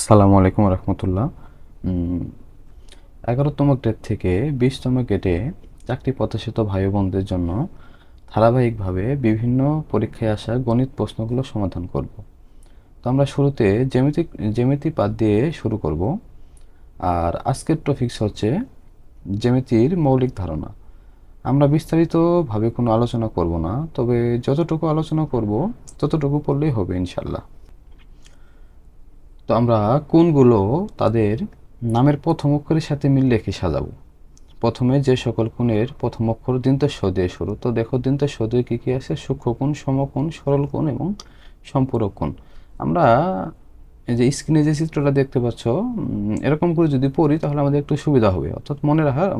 আসসালামু আলাইকুম রহমতুল্লাহ। 11তম গ্রেড থেকে 20তম গ্রেডে চাকরি প্রত্যাশিত ভাই বোনদের জন্য ধারাবাহিকভাবে বিভিন্ন পরীক্ষায় আসা গণিত প্রশ্নগুলো সমাধান করব। তো আমরা শুরুতে জ্যামিতি পাঠ দিয়ে শুরু করব। আর আজকের টপিকস হচ্ছে জ্যামিতির মৌলিক ধারণা। আমরা বিস্তারিতভাবে কোনো আলোচনা করব না, তবে যতটুকু আলোচনা করব ততটুকু পড়লেই হবে ইনশাল্লাহ। তো আমরা কোণগুলো তাদের নামের প্রথম অক্ষরের সাথে মিল রেখে সাজাবো। প্রথমে যে সকল কোণের প্রথম অক্ষর দন্তেস দিয়ে শুরু, তো দেখো দন্তেস দিয়ে কী কী আছে: সূক্ষ্মকোণ, সমকোণ, সরল কোণ এবং সম্পূরক কোণ। আমরা এই যে স্ক্রিনে যে চিত্রটা দেখতে পাচ্ছ, এরকম করে যদি পড়ি তাহলে আমাদের একটু সুবিধা হবে, অর্থাৎ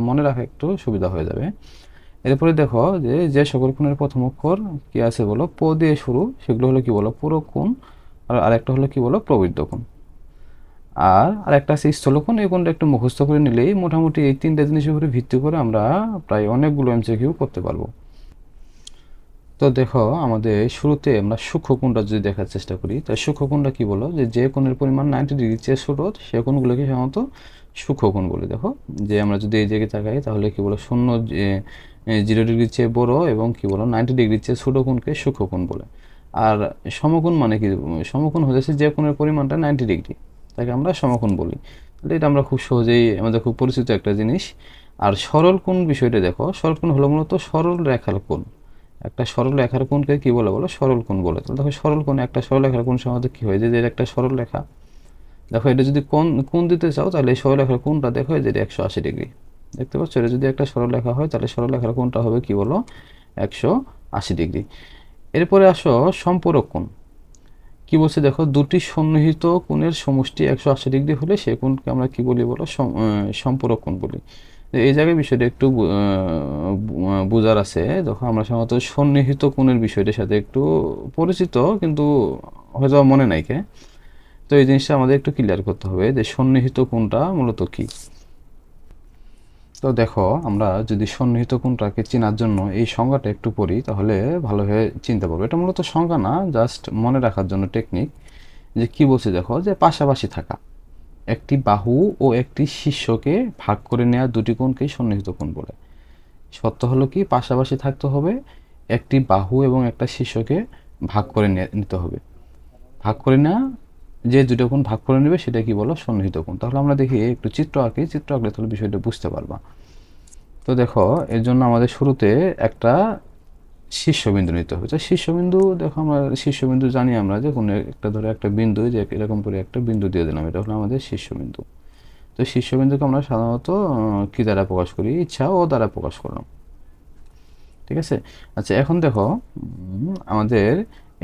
মনে রাখা একটু সুবিধা হয়ে যাবে। এরপরে দেখো যে যে সকল কোণের প্রথম অক্ষর কি আছে বলো, প দিয়ে শুরু, সেগুলো হলো কি বলো পূরক কোণ, আর আরেকটা হলো কি বলো প্রবৃদ্ধ কোণ। আর একটা আছে স্থলকোণ। এই কোণটা একটু মুখস্থ করে নিলেই মোটামুটি এই তিনটা জিনিসের উপরে ভিত্তি করে আমরা প্রায় অনেকগুলো এমসিকিউ করতে পারবো। তো দেখো, আমাদের শুরুতে আমরা সূক্ষ্মকোণটা যদি দেখার চেষ্টা করি, তাই সূক্ষ্মকোণটা কি বলো, যে কোণের পরিমাণ 90 ডিগ্রি চেয়ে ছোট সে কোণগুলোকে সাধারণত সূক্ষ্মকোণ বলে। দেখো যে আমরা যদি এই জায়গায় তাকাই তাহলে কি বলো, 0 ডিগ্রির চেয়ে বড় এবং কি বলো 90 ডিগ্রির চেয়ে ছোট কোণকে সূক্ষ্মকোণ বলে। আর সমকোণ মানে কি, সমকোণ হচ্ছে যে কোণের পরিমাণটা 90 ডিগ্রি, তাকে আমরা সমকোণ বলি। তাহলে এটা আমরা খুব সহজেই, আমাদের খুব পরিচিত একটা জিনিস। আর সরল কোণ বিষয়টা দেখো, সরল কোণ হলো মূলত সরল রেখার কোণ। একটা সরল রেখার কোণকে কি বলে বলো, সরল কোণ বলে। তাহলে দেখো সরল কোণ, একটা সরল রেখার কোণ সাধারণত কি হয়, যে একটা সরল রেখা। দেখো এটা যদি কোণ দিতে চাও তাহলে এই সরল রেখার কোণটা দেখো যে 180 ডিগ্রি। দেখতে পাচ্ছ, এটা যদি একটা সরল রেখা হয় তাহলে সরল রেখার কোণটা হবে কি বলো 180 ডিগ্রি। এরপরে আসো সম্পূরক কোণ। কি বলছে দেখো, দুটি সন্নিহিত কোণের সমষ্টি 180 ডিগ্রি হলে সে কোণকে আমরা কি বলি বলো, সম্পূরক কোণ বলি। এই জায়গায় বিষয়টা একটু বোঝার আছে। দেখো আমরা সাধারণত সন্নিহিত কোণের বিষয়টার সাথে একটু পরিচিত, কিন্তু হয়তো মনে নাই কে। তো এই জিনিসটা আমাদের একটু ক্লিয়ার করতে হবে যে সন্নিহিত কোণটা মূলত কি। তো দেখো, আমরা যদি সন্নিহিত কোণটাকে চেনার জন্য এই সংজ্ঞাটা একটু পড়ি তাহলে ভালোভাবে চিনতে পারবো। এটা মূলত সংজ্ঞা না, জাস্ট মনে রাখার জন্য টেকনিক। যে কি বলছে দেখো, যে পাশাপাশি থাকা একটি বাহু ও একটি শীর্ষকে ভাগ করে নেওয়া দুটি কোণকেই সন্নিহিত কোণ বলে। শর্ত হলো কি, পাশাপাশি থাকতে হবে, একটি বাহু এবং একটা শীর্ষকে ভাগ করে নিতে হবে। ভাগ করে নেওয়া, যে দুটো কোণ ভাগ করে নেবে সেটা কি বলো, সন্নিহিত কোণ। তাহলে আমরা দেখি একটু চিত্র আঁকি, চিত্র আঁকলে তাহলে বিষয়টা বুঝতে পারবা। তো দেখো, এর জন্য আমাদের শুরুতে একটা শীর্ষবিন্দু নিতে হবে। তো শীর্ষবিন্দু দেখো, আমরা শীর্ষবিন্দু জানি আমরা যে কোনো একটা ধরে একটা বিন্দু, যে এরকম করে একটা বিন্দু দিয়ে দিলাম, এটা হলো আমাদের শীর্ষবিন্দু। তো শীর্ষবিন্দুকে আমরা সাধারণত কি দ্বারা প্রকাশ করি, ইচ্ছা ও দ্বারা প্রকাশ করলাম। ঠিক আছে। আচ্ছা, এখন দেখো আমাদের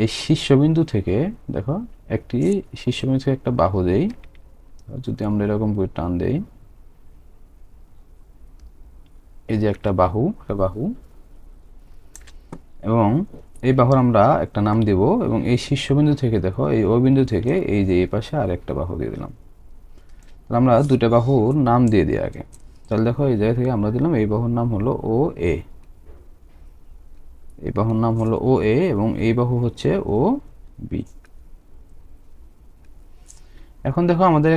এই শীর্ষবিন্দু থেকে দেখো একটি শীর্ষবিন্দু থেকে একটা বাহু দেই, যদি আমরা এরকম করে টান দেই, এই যে একটা বাহু, এবং এই বাহুর আমরা একটা নাম দিব, এবং এই শীর্ষবিন্দু থেকে দেখো এই ও বিন্দু থেকে এই যে এই পাশে আর একটা বাহু দিয়ে দিলাম। তাহলে আমরা দুটো বাহুর নাম দিয়ে দিই আগে। তাহলে দেখো এই জায়গা থেকে আমরা দিলাম, এই বাহুর নাম হলো ও এ, এই বাহুর নাম হলো ও এ, এবং এই বাহু হচ্ছে ও বি। এখন দেখো আমাদের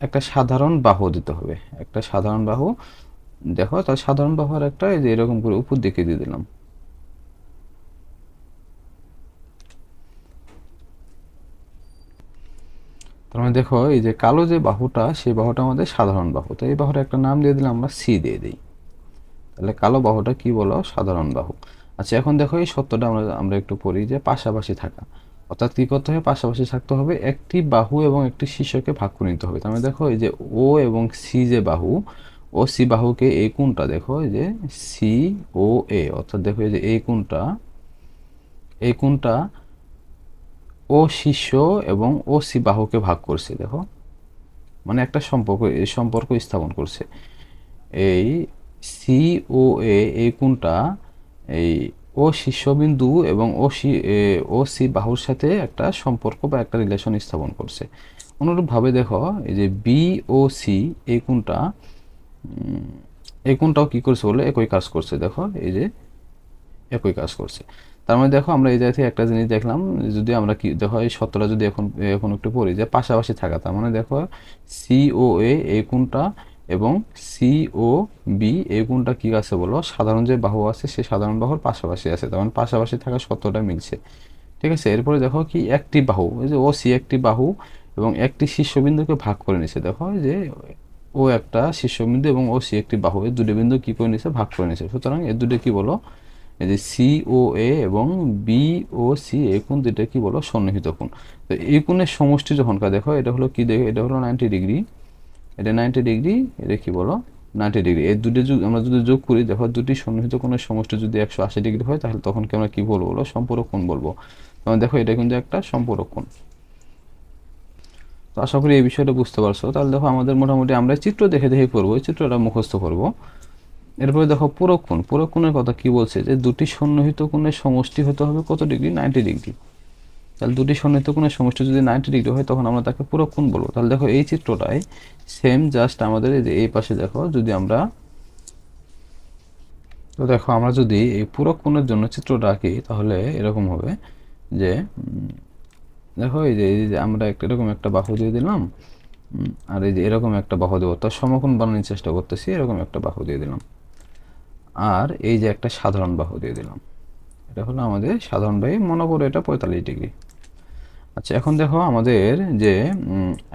একটা সাধারণ বাহু দিতে হবে, একটা সাধারণ বাহু। দেখো তার সাধারণ বাহু আর একটা এই যে এরকম করে উপর দিকে দিয়ে দিলাম। তার মানে দেখো এই যে কালো যে বাহুটা, সেই বাহুটা আমাদের সাধারণ বাহু। তো এই বাহুর একটা নাম দিয়ে দিলাম আমরা, সি দিয়ে দিই। তাহলে কালো বাহুটা কি বলো, সাধারণ বাহু। আচ্ছা, এখন দেখো এই সত্যটা আমরা একটু পড়ি, যে পাশাপাশি থাকা, অর্থাৎ কি করতে হবে, পাশাপাশি থাকতে হবে, একটি বাহু এবং একটি শীর্ষকে ভাগ করে নিতে হবে। তার মানে দেখো এই যে ও এবং সি যে বাহু, ও সি বাহুকে এই কোণটা দেখো, এই যে সি ও এ, অর্থাৎ দেখো এই যে এই কোণটা ও শীর্ষ এবং ও সি বাহুকে ভাগ করছে। দেখো মানে একটা সম্পর্ক স্থাপন করছে। এই সি ও এ, এই কোণটা এই ও শীর্ষবিন্দু এবং ও সি বাহুর সাথে একটা সম্পর্ক বা একটা রিলেশন স্থাপন করছে। অনুরূপভাবে দেখো এই যে বি ও সি, এই কোণটাও কি করছে বলে একই কাজ করছে। দেখো এই যে একই কাজ করছে। তার মানে দেখো আমরা এই জায়গা থেকে একটা জিনিস দেখলাম, যদি আমরা কি দেখো এই সত্যটা যদি এখন এখন একটু পড়ি যে পাশাপাশি থাকা, তার মানে দেখো সি ও এ এই কোণটা এবং সি ও বি এই কোণটা কি আছে বলো, সাধারণ যে বাহু আছে সেই সাধারণ বাহুর পাশাপাশি আছে, তার মানে পাশাপাশি থাকা সত্যটা মিলছে। ঠিক আছে, এরপরে দেখো কি একটি বাহু, এই যে ও সি একটি বাহু এবং একটি শীর্ষবিন্দুকে ভাগ করে নিছে, দেখো এই যে ও একটা শীর্ষবিন্দু এবং ও সি একটি বাহু, এই দুটো বিন্দু কি করে নিছে, ভাগ করে নিছে। সুতরাং এর দুটো কি বলো, এই যে সি ও এ এবং বি ও সি এই কোণ দুটো কি বলো, সন্নিহিত কোণ। তো এই কোণের সমষ্টি যখনকার দেখো এটা হলো কি, দেখো এটা হলো 90 ডিগ্রি, এটা 90 ডিগ্রি, এটা কি বলো 90 ডিগ্রি। এই দুটো আমরা যদি যোগ করি, দেখো দুটি সন্নিহিত কোণের সমষ্টি যদি 180 ডিগ্রি হয়, তাহলে তখন কি আমরা কি বলবো বলো, সম্পূরক কোণ বলবো। দেখো এটা কিন্তু একটা সম্পূরক কোণ। তো আশা করি এই বিষয়টা বুঝতে পারছো। তাহলে দেখো আমাদের মোটামুটি আমরা চিত্র দেখে দেখে করবো, চিত্রটা মুখস্থ করবো। এরপরে দেখো পূরক কোণ, পূরক কোণের কথা কি বলছে, যে দুটি সন্নিহিত কোণের সমষ্টি হতে হবে কত ডিগ্রি, 90 ডিগ্রি। তাহলে দুটি সন্নিহিত কোণের সমষ্টি যদি 90 ডিগ্রি হয়, তখন আমরা তাকে পূরক কোণ বলবো। তাহলে দেখো এই চিত্রটাই সেম, জাস্ট আমাদের এই যে এই পাশে দেখো যদি আমরা, তো দেখো আমরা যদি এই পূরক কোণের জন্য চিত্রটা আঁকি, তাহলে এরকম হবে যে দেখো এই যে আমরা একটা এরকম একটা বাহু দিয়ে দিলাম, আর এই যে এরকম একটা বাহু দেবো, তার সমকোণ বানানোর চেষ্টা করতেছি, এরকম একটা বাহু দিয়ে দিলাম, আর এই যে একটা সাধারণ বাহু দিয়ে দিলাম। এটা হলো আমাদের সাধারণ বাহু, মনে করো এটা 45 ডিগ্রি। আচ্ছা, এখন দেখো আমাদের যে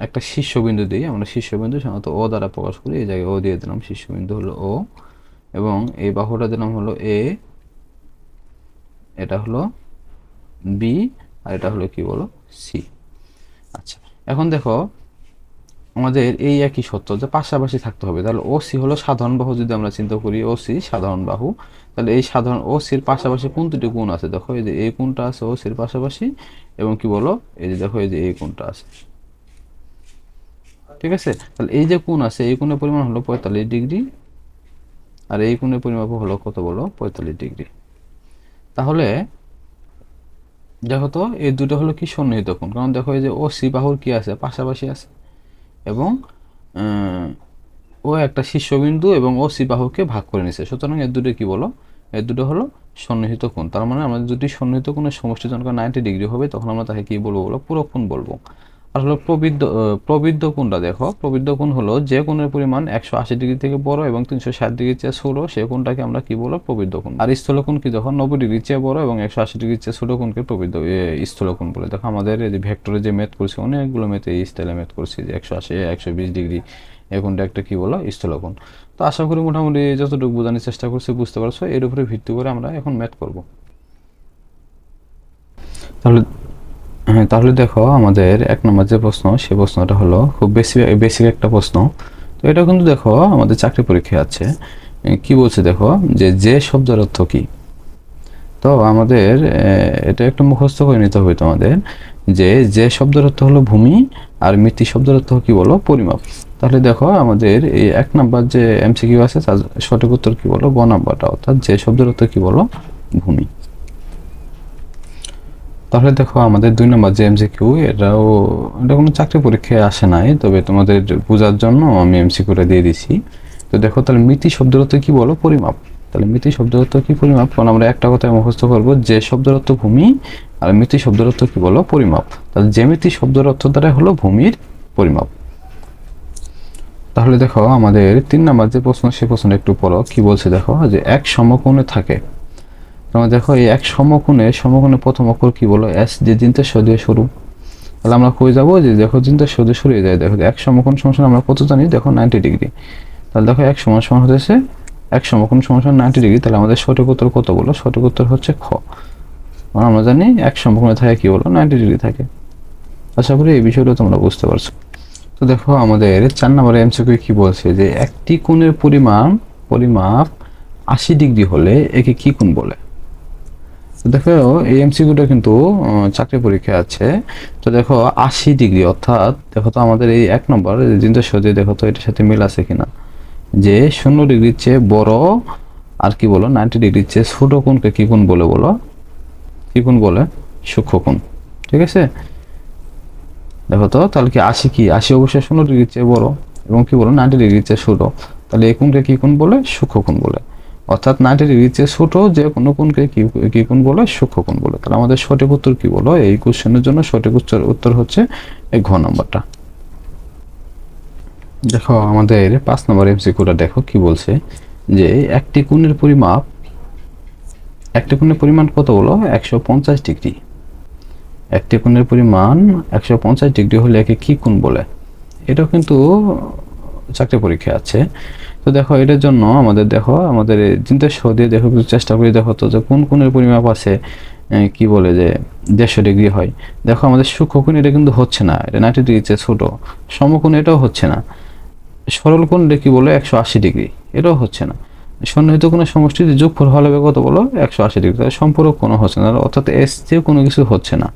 একটা শীর্ষবিন্দু দিই, আমরা শীর্ষবিন্দু সাধারণত ও দ্বারা প্রকাশ করি, এই জায়গায় ও দিয়ে দিলাম, শীর্ষবিন্দু হলো ও, এবং এই বাহুটা দিলাম হলো এ, এটা হলো বি, আর এটা হলো কি বলো সি। আচ্ছা, এখন দেখো আমাদের এই একই সত্য যে পাশাপাশি থাকতে হবে। তাহলে ও সি হলো সাধারণ বাহু, যদি আমরা চিন্তা করি ও সি সাধারণ বাহু, তাহলে এই সাধারণ ও সির পাশাপাশি কোন দুটি কোণ আছে, দেখো এই যে এই কোণটা আছে ও সির পাশাপাশি, এবং কি বলো এই যে দেখো এই যে এই কোণটা আছে। ঠিক আছে, তাহলে এই যে কোণ আছে এই কোণের পরিমাণ হলো 45 ডিগ্রি, আর এই কোণের পরিমাপ হলো কত বলো, 45 ডিগ্রি। তাহলে দেখো তো এই দুটো হলো কি সন্নিহিত কোণ, কারণ দেখো এই যে ও সি বাহুর কি আছে, পাশাপাশি আছে, এবং ও একটা শীর্ষবিন্দু এবং ও সি বাহুকে ভাগ করে নিছে। সুতরাং এর দুটো কি বলো, এর দুটো হলো সন্নিহিত কোণ। তার মানে আমাদের দুটি সন্নিহিত কোণের সমষ্টি যখন 90 ডিগ্রি হবে, তখন আমরা তাকে কি বলবো বলো, পূরক কোণ বলবো। আর হলো প্রবৃদ্ধ কোণটা, দেখো প্রবৃদ্ধ কোণ হলো যে কোণের পরিমাণ 180 ডিগ্রি থেকে বড় এবং 360 ডিগ্রির চেয়ে ছোট, সেই কোণটাকে আমরা কি বলবো, প্রবৃদ্ধ কোণ। আর স্থূল কোণ কি, যখন 90 ডিগ্রির চেয়ে বড় এবং 180 ডিগ্রির চেয়ে ছোট কোণকে স্থূল কোণ বলে। দেখো আমাদের এই যে ভেক্টরে যে ম্যাথ করছি, অনেকগুলো ম্যাথে এই স্টাইলে ম্যাথ করছি, যে 180 120 ডিগ্রি এই কোণটা একটা কি বলো, স্থূল কোণ। তো আশা করি মোটামুটি যতটুকু বোঝানোর চেষ্টা করছি বুঝতে পারছো। এর উপরে ভিত্তি করে আমরা এখন ম্যাথ করব। তাহলে হ্যাঁ, তাহলে দেখো আমাদের 1 নম্বর যে প্রশ্ন, সেই প্রশ্নটা হলো খুব বেসিক একটা প্রশ্ন। তো এটা কিন্তু দেখো আমাদের চাকরি পরীক্ষায় আছে। কি বলছে দেখো, যে শব্দের অর্থ কি। তো আমাদের এটা একটু মুখস্থ করে নিতে হবে তোমাদের, যে শব্দের অর্থ হলো ভূমি, আর মিতি শব্দের অর্থ কি বলো, পরিমাপ। তাহলে দেখো আমাদের এই 1 নম্বর যে এমসিকিউ আছে, তার সঠিক উত্তর কি বলো, গ নাম্বারটা, অর্থাৎ যে শব্দের অর্থ কি বলো, ভূমি। তাহলে দেখো আমাদের 2 নম্বর যে এমসিকিউ, এটা কোনো চাকরি পরীক্ষায় আসে নাই, তবে তোমাদের বোঝার জন্য আমি এমসিকিউটা দিয়ে দিছি। তো দেখো তাহলে মিতি শব্দের অর্থ কি বলো, পরিমাপ। তাহলে মিতি শব্দের অর্থ কি, পরিমাপ। কারণ আমরা একটা কথায় মুখস্থ করবো, যে শব্দের অর্থ ভূমি আর মিতি শব্দের অর্থ কি বলো, পরিমাপ। তাহলে জ্যামিতি শব্দের অর্থ দ্বারা হলো ভূমির পরিমাপ। তাহলে দেখো আমাদের 3 নম্বর যে প্রশ্ন, সেই প্রশ্নটা একটু পড়ো। কি বলছে দেখো, যে এক সমকোণে থাকে, তোমরা দেখো এই এক সমকোণে প্রথম অক্ষর কি বলো, এস, যে দিনটা সদিয়ে শুরু। তাহলে আমরা কই যাবো, যে দেখো দিনটা সদিয়ে শুরু হয়ে যায়। দেখো এক সমকোণ সমান আমরা কত জানি, দেখো 90 ডিগ্রি। তাহলে দেখো এক সমান হতেছে, এক সমকোণ সমান 90 ডিগ্রি। তাহলে আমাদের সঠিক উত্তর কত বলো, সঠিক উত্তর হচ্ছে খ। আমরা জানি এক সমকোণে থাকে কি বলো, 90 ডিগ্রি থাকে। আশা করি এই বিষয়টা তোমরা বুঝতে পারছো। তো দেখো আমাদের 4 নম্বরে এমসিকিউ কি বলছে, যে একটি কোণের পরিমাপ 80 ডিগ্রি হলে একে কি কোণ বলে। দেখো এই এমসিকিউটা কিন্তু চাকরি পরীক্ষা আছে। তো দেখো 80 ডিগ্রি, অর্থাৎ দেখো তো আমাদের এই 1 নম্বর জিনিসটা সহজে দেখো তো এটার সাথে মিল আছে কিনা, যে 0 ডিগ্রির চেয়ে বড় আর কি বলো 90 ডিগ্রির চেয়ে ছোট কোণকে কি কোণ বলে বলো, কি কোণ বলে, সূক্ষ্ম কোণ। ঠিক আছে, দেখো তো তাহলে কি 80 অবশ্যই 0 ডিগ্রির চেয়ে বড় এবং কি বলো 90 ডিগ্রির চেয়ে ছোট, তাহলে এই কোণকে কি কোণ বলে, সূক্ষ্ম কোণ বলে। অর্থাৎ 90 ডিগ্রির চেয়ে ছোট যে কোনো কোণকে কি কোণ বলে? সূক্ষ্ম কোণ বলে। তাহলে আমাদের সঠিক উত্তর কি বলো? এই কোশ্চেনের জন্য সঠিক উত্তর হচ্ছে এই ঘ নাম্বারটা। দেখো আমাদের 5 নম্বর এমসিকিউটা দেখো কি বলছে, যে একটি কোণের পরিমাণ কত বলো? 150 ডিগ্রি। একটি কোণের পরিমাণ 150 ডিগ্রি হলে একে কি কোণ বলে? এটাও কিন্তু চাকরি পরীক্ষা আছে। তো দেখো এটার জন্য আমাদের চিন্তা সহ দিয়ে দেখো, চেষ্টা করি দেখো তো যে কোন কোণের পরিমাপ আছে কি বলে যে 150 ডিগ্রি হয়। দেখো আমাদের সূক্ষ্মকোণ এটা কিন্তু হচ্ছে না, এটা 90 ডিগ্রির চেয়ে ছোট। সমকোণ এটাও হচ্ছে না। সরল কোণ এটা কি বলে? 180 ডিগ্রি, এটাও হচ্ছে না। সন্নিহিত কোণের সমষ্টির যোগফল হলে কত বলো? 180 ডিগ্রি। তাহলে সম্পূরক কোনো হচ্ছে না, অর্থাৎ এস যে কোনো কিছু হচ্ছে না।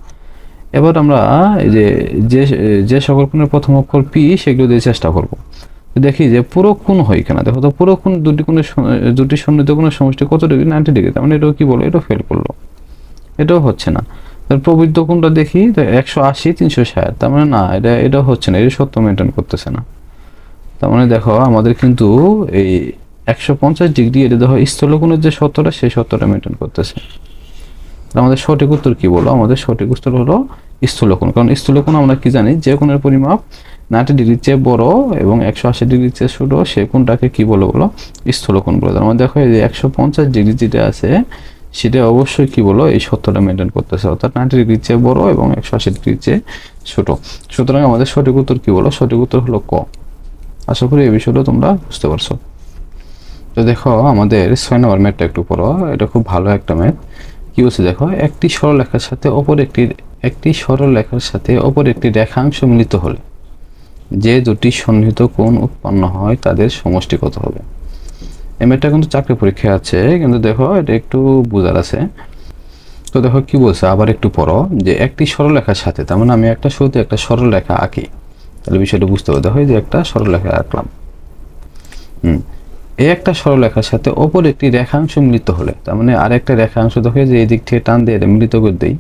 এবার আমরা এই যে সকল কোণের প্রথম অক্ষর পি সেগুলো দিয়ে চেষ্টা করব। দেখি যে পূরক কোণ হয় কিনা। দেখো তো পূরক কোণ দুটি সন্নিহিত কোণের সমষ্টি কত ডিগ্রি? 90 ডিগ্রি। তার মানে এটাও কি বলো? এটাও ফেল করলো, এটাও হচ্ছে না। তার প্রবৃদ্ধ কোণটা দেখি, 180 360, তার মানে না, এটাও হচ্ছে না, এটা সত্য মেনটেন করতেছে না। তার মানে দেখো আমাদের কিন্তু এই 150 ডিগ্রি এটা দেখো স্থলকোণের যে সত্যটা সেই সত্যটা মেনটেন করতেছে। আমাদের সঠিক উত্তর কি বলো? আমাদের সঠিক উত্তর হলো স্থূলকোণ। কারণ স্থূলকোণ আমরা কি জানি, যে কোণের পরিমাপ 90 ডিগ্রির চেয়ে বড় এবং 180 ডিগ্রির চেয়ে ছোট সে কোণটাকে কি বলো? স্থূলকোণ বলে। তার মানে দেখো এই যে 150 ডিগ্রি যেটা আছে সেটা অবশ্যই কি বলো? এই সত্যটা মেনটেন করতেছে, অর্থাৎ 90 ডিগ্রির চেয়ে বড় এবং 180 ডিগ্রির চেয়ে ছোট। সুতরাং আমাদের সঠিক উত্তর কি বলো? সঠিক উত্তর হলো ক। আশা করি এই বিষয়টা তোমরা বুঝতে পারছো। তো দেখো আমাদের 6 নম্বর ম্যাথটা একটু পড়ো, এটা খুব ভালো একটা ম্যাথ। কি বলছে দেখো, একটি সরলরেখার সাথে অপর একটি রেখাংশ মিলিত হলে যে দুটি সন্নিহিত কোণ উৎপন্ন হয় তাদের সমষ্টি কত হবে? এই ম্যাথটা কিন্তু চাকরি পরীক্ষায় আছে, কিন্তু দেখো এটা একটু বোঝার আছে। তো দেখো কি বলছে, আবার একটু পড়ো, যে একটি সরলরেখার সাথে, তার মানে আমি শুরুতে একটা সরলরেখা আঁকি, তাহলে বিষয়টা বুঝতে হবে। দেখো যে একটা সরলরেখা আঁকলাম, এই একটা সরলরেখার সাথে অপর একটি রেখাংশ মিলিত হলে, তার মানে আরেকটা রেখাংশ দেখো যে এই দিক থেকে টান দিয়ে এটা মিলিত করে দেই,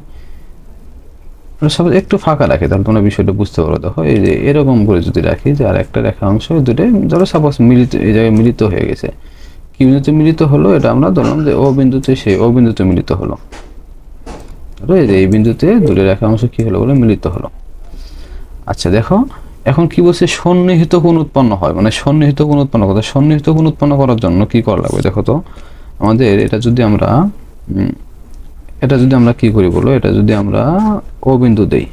সব একটু ফাঁকা রাখে, তাহলে তোমরা বিষয়টা বুঝতে পারো। দেখো এই যে এরকম করে যদি রাখি যে আর একটা রেখাংশ দুটো ধরো সাপোজ এই জায়গায় মিলিত হয়ে গেছে, কি বিন্দুতে মিলিত হলো? এটা আমরা ধরলাম যে ও বিন্দুতে, সেই ও বিন্দুতে মিলিত হলো। এই যে এই বিন্দুতে দুটো রেখাংশ কি হলো বলে? মিলিত হলো। আচ্ছা দেখো এখন কি বলছে? সন্নিহিত কোণ উৎপন্ন হয়, মানে সন্নিহিত কোণ উৎপন্ন করতে, সন্নিহিত কোণ উৎপন্ন করার জন্য কি করা লাগবে? দেখো তো আমাদের এটা যদি আমরা কি করি বলো? এটা যদি আমরা ও বিন্দু দেই,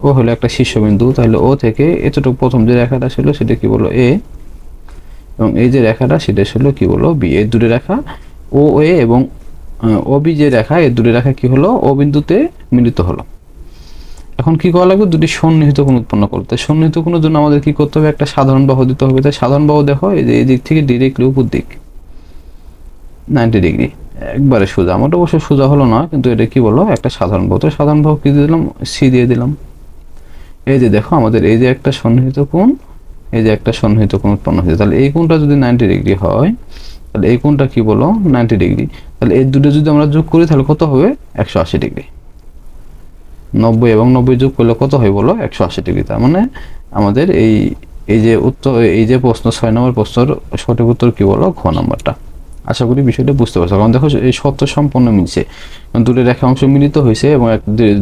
ও হলো একটা শীর্ষবিন্দু, তাহলে ও থেকে এতটুকু প্রথম যে রেখাটা ছিল সেটা কি বলো? এ, এবং এই যে রেখাটা সেটা ছিল কি বলো? বি। এই দুটো রেখা ও এ এবং ও বি যে রেখা, এই দুটো রেখা কি হলো? ও বিন্দুতে মিলিত হলো। এখন কি করা লাগবে? দুটি সন্নিহিত কোণ উৎপন্ন করতে। সন্নিহিত কোণের জন্য আমাদের কি করতে হবে? একটা সাধারণ বাহু দিতে হবে। তাই সাধারণ বাহু দেখো এই যে এই দিক থেকে ডিরেক্টলি উপর দিক 90 ডিগ্রি, একবারে সোজা। আমার অবশ্য সোজা হলো না, কিন্তু এটা কি বলো? একটা সাধারণ বাহু। তো সাধারণ বাহু কি দিয়ে দিলাম? সি দিয়ে দিলাম। এই যে দেখো আমাদের এই যে একটা সন্নিহিত কোণ, এই যে একটা সন্নিহিত কোণ উৎপন্ন হয়েছে, তাহলে এই কোণটা যদি 90 ডিগ্রি হয়, তাহলে এই কোণটা কি বলো? 90 ডিগ্রি। তাহলে এই দুটো যদি আমরা যোগ করি তাহলে কত হবে? 180 ডিগ্রি। 90 এবং 90 যোগ করলে কত হয় বলো? 180 ডিগ্রি। তার মানে আমাদের এই যে উত্তর, এই যে প্রশ্ন 6 নম্বর প্রশ্নের সঠিক উত্তর কি বলো? ঘ নম্বরটা। আশা করি বিষয়টা বুঝতে পারছো। কারণ দেখো এই সত্য সম্পূর্ণ মিলছে, দুটো রেখাংশ মিলিত হয়েছে এবং